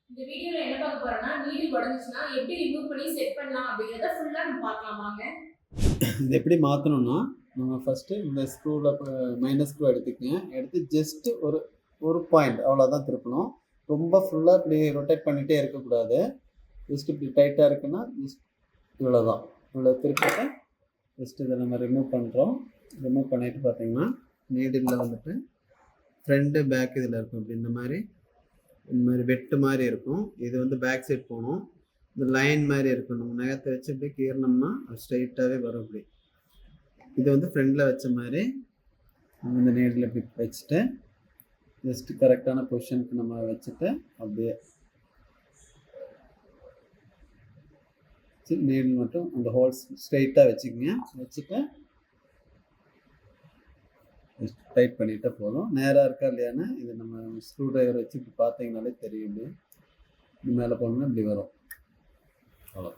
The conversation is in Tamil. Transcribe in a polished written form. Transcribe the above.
இந்த வீடியோல என்ன பார்க்க போறோம்னா நீடில் உடைஞ்சிச்சுனா எப்படி ரிமூவ் பண்ணி செட் பண்ணலாம் அப்படிங்கறத ஃபுல்லா நம்ம பார்க்கலாம் வாங்க. இது எப்படி மாற்றணும்னா நம்ம ஃபஸ்ட்டு இந்த ஸ்க்ரூவில் மைனஸ் ஸ்க்ரூ எடுத்துக்கங்க. எடுத்து ஜஸ்ட்டு ஒரு பாயிண்ட் அவ்வளோதான் திருப்பணும். ரொம்ப ஃபுல்லாக இப்படி ரொட்டேட் பண்ணிகிட்டே இருக்கக்கூடாது. ஜஸ்ட் இப்படி டைட்டாக இருக்குன்னா ஜஸ்ட் இவ்வளோதான். இவ்வளோ திருப்பிட்டு ஜஸ்ட் இதை நம்ம ரிமூவ் பண்ணுறோம். ரிமூவ் பண்ணிட்டு பார்த்தீங்கன்னா நீடில் வந்துட்டு ஃப்ரண்ட்டு பேக் இதில் இருக்கும். இப்படி இந்த மாதிரி வெட்டு மாதிரி இருக்கும். இது வந்து பேக் சைட் போகணும். இந்த லைன் மாதிரி இருக்கும். நம்ம நகத்தை வச்சு இப்படி கீறினோம்னா அது ஸ்ட்ரைட்டாகவே வரும். இப்படி இது வந்து ஃப்ரண்டில் வச்ச மாதிரி இந்த நீடில் இப்படி வச்சுட்டு ஜஸ்ட்டு கரெக்டான பொசிஷனுக்கு நம்ம வச்சுட்டு அப்படியே நீடில் மட்டும் அந்த ஹோல்ஸ் ஸ்ட்ரைட்டாக வச்சுக்கோங்க. வச்சுட்டு டைட் பண்ணிட்டா போதும். நேராக இருக்கா இல்லையான்னு இது நம்ம ஸ்க்ரூ டிரைவர் வச்சு இப்படி பார்த்தீங்கனாலே தெரியும். இப்படி மேலே போனோம்னா இப்படி வரும். அவ்வளோ.